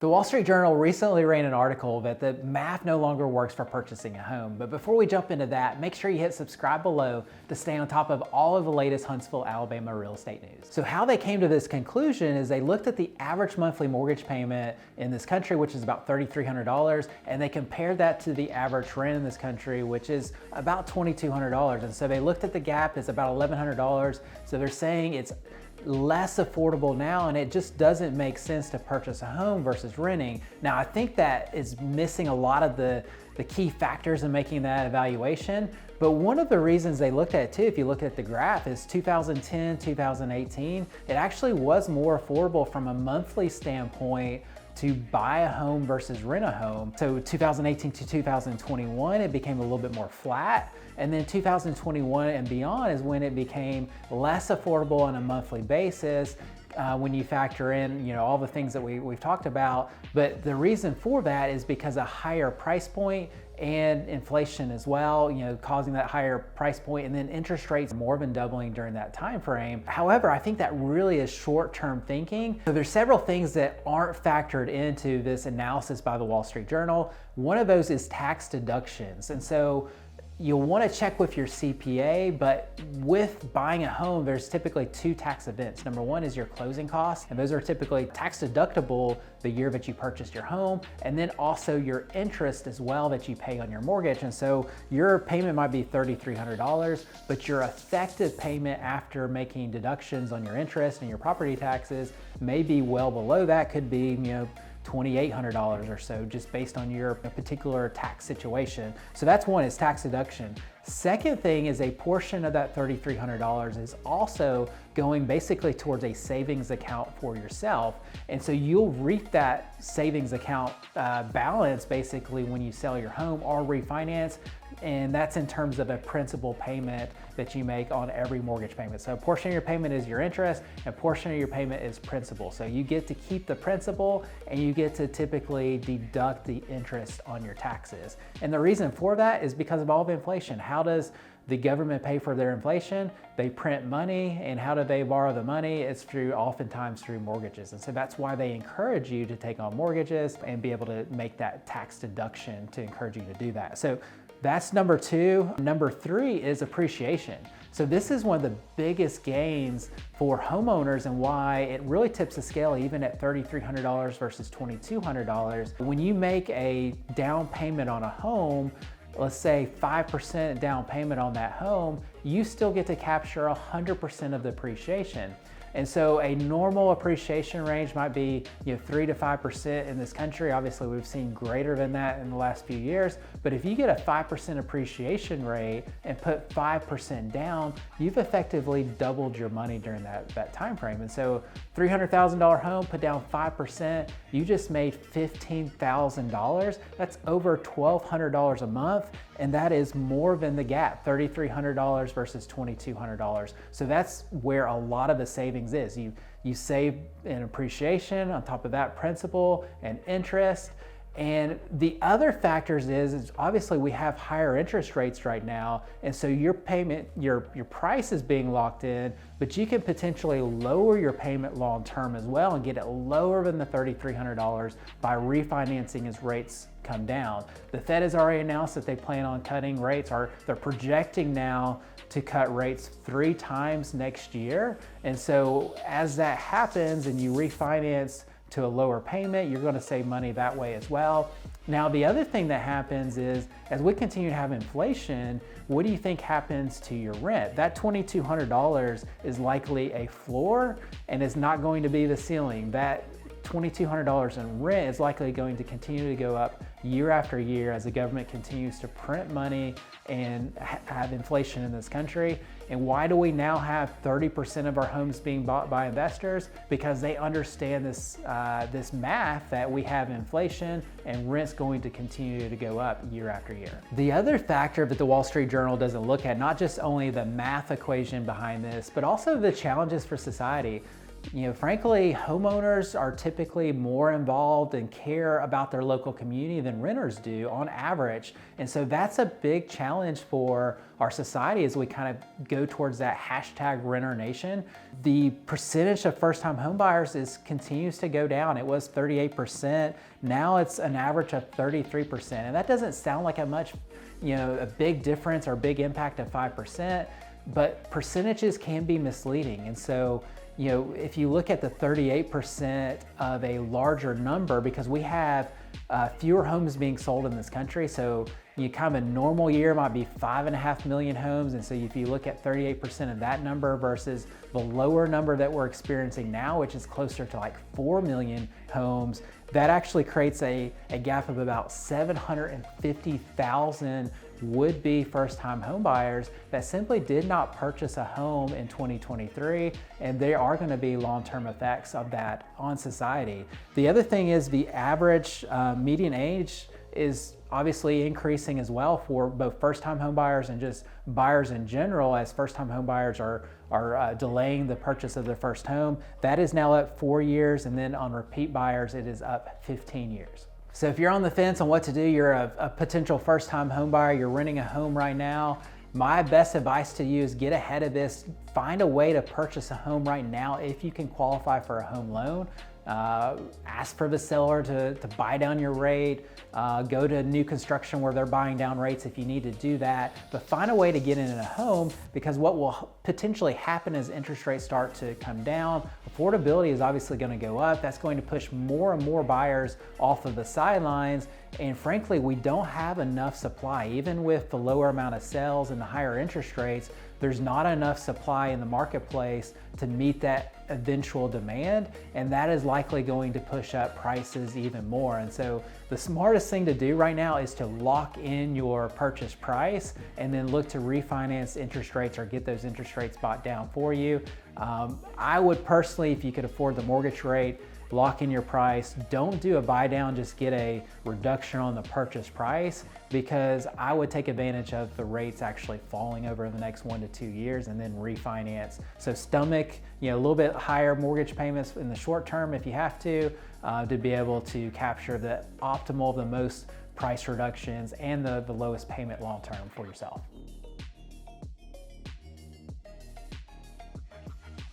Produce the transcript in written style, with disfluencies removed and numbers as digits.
The Wall Street Journal recently ran an article that the math no longer works for purchasing a home. But before we jump into that, make sure you hit subscribe below to stay on top of all of the latest Huntsville, Alabama real estate news. So how they came to this conclusion is they looked at the average monthly mortgage payment in this country, which is about $3,300, and they compared that to the average rent in this country, which is about $2,200. And so they looked at the gap, it's about $1,100. So they're saying it's less affordable now, and it just doesn't make sense to purchase a home versus renting. Now, I think that is missing a lot of the key factors in making that evaluation. But one of the reasons they looked at it too, if you look at the graph, is 2010, 2018, it actually was more affordable from a monthly standpoint to buy a home versus rent a home. So 2018 to 2021, it became a little bit more flat. And then 2021 and beyond is when it became less affordable on a monthly basis when you factor in, all the things that we've talked about. But the reason for that is because a higher price point and inflation as well, causing that higher price point, and then interest rates more than doubling during that time frame. However, I think that really is short-term thinking. So there's several things that aren't factored into this analysis by the Wall Street Journal. One of those is tax deductions. And so you'll want to check with your CPA, but with buying a home, there's typically two tax events. Number one is your closing costs, and those are typically tax deductible the year that you purchased your home, and then also your interest as well that you pay on your mortgage. And so your payment might be $3,300, but your effective payment after making deductions on your interest and your property taxes may be well below that, could be, $2,800 or so, just based on your particular tax situation. So that's one, is tax deduction. Second thing is a portion of that $3,300 is also going basically towards a savings account for yourself. And so you'll reap that savings account balance basically when you sell your home or refinance. And that's in terms of a principal payment that you make on every mortgage payment. So a portion of your payment is your interest, and a portion of your payment is principal. So you get to keep the principal, and you get to typically deduct the interest on your taxes. And the reason for that is because of all the inflation. How does the government pay for their inflation? They print money, and how do they borrow the money? It's oftentimes through mortgages. And so that's why they encourage you to take on mortgages and be able to make that tax deduction to encourage you to do that. So that's number two. Number three is appreciation. So this is one of the biggest gains for homeowners, and why it really tips the scale even at $3,300 versus $2,200. When you make a down payment on a home, let's say 5% down payment on that home, you still get to capture 100% of the appreciation. And so a normal appreciation range might be 3 to 5% in this country. Obviously, we've seen greater than that in the last few years. But if you get a 5% appreciation rate and put 5% down, you've effectively doubled your money during that time frame. And so $300,000 home, put down 5%, you just made $15,000. That's over $1,200 a month. And that is more than the gap, $3,300 versus $2,200. So that's where a lot of the savings is. You save in appreciation, on top of that principal and interest. And the other factors is obviously we have higher interest rates right now, and so your payment, your price is being locked in, but you can potentially lower your payment long term as well and get it lower than the $3,300 by refinancing as rates come down. The Fed has already announced that they plan on cutting rates, or they're projecting now to cut rates 3 times next year. And so as that happens and you refinance to a lower payment, you're going to save money that way as well. Now, the other thing that happens is, as we continue to have inflation, what do you think happens to your rent? That $2,200 is likely a floor and is not going to be the ceiling. That $2,200 in rent is likely going to continue to go up year after year as the government continues to print money and have inflation in this country. And why do we now have 30% of our homes being bought by investors? Because they understand this math, that we have inflation and rent's going to continue to go up year after year. The other factor that the Wall Street Journal doesn't look at, not just only the math equation behind this, but also the challenges for society. Frankly, homeowners are typically more involved and care about their local community than renters do on average. And so that's a big challenge for our society as we kind of go towards that hashtag renter nation. The percentage of first-time homebuyers continues to go down. It was 38%. Now it's an average of 33%. And that doesn't sound like a big difference or big impact of 5%, but percentages can be misleading. And so, if you look at the 38% of a larger number, because we have fewer homes being sold in this country, so kind of a normal year might be 5.5 million homes, and so if you look at 38% of that number versus the lower number that we're experiencing now, which is closer to like 4 million homes, that actually creates a gap of about 750,000 would-be first-time homebuyers that simply did not purchase a home in 2023, and there are going to be long-term effects of that on society. The other thing is the average median age is obviously increasing as well for both first-time homebuyers and just buyers in general, as first-time homebuyers are delaying the purchase of their first home. That is now up 4 years, and then on repeat buyers, it is up 15 years. So if you're on the fence on what to do, you're a potential first-time homebuyer, you're renting a home right now, my best advice to you is get ahead of this. Find a way to purchase a home right now if you can qualify for a home loan. Ask for the seller to buy down your rate. Go to new construction where they're buying down rates if you need to do that. But find a way to get in a home, because what will potentially happen as interest rates start to come down, affordability is obviously going to go up. That's going to push more and more buyers off of the sidelines. And frankly, we don't have enough supply. Even with the lower amount of sales and the higher interest rates, there's not enough supply in the marketplace to meet that eventual demand, and that is likely going to push up prices even more. And so the smartest thing to do right now is to lock in your purchase price and then look to refinance interest rates or get those interest rates bought down for you. I would personally, if you could afford the mortgage rate, lock in your price. Don't do a buy down, just get a reduction on the purchase price, because I would take advantage of the rates actually falling over the next 1 to 2 years and then refinance. So stomach, a little bit higher mortgage payments in the short term if you have to be able to capture the optimal, the most price reductions and the lowest payment long term for yourself.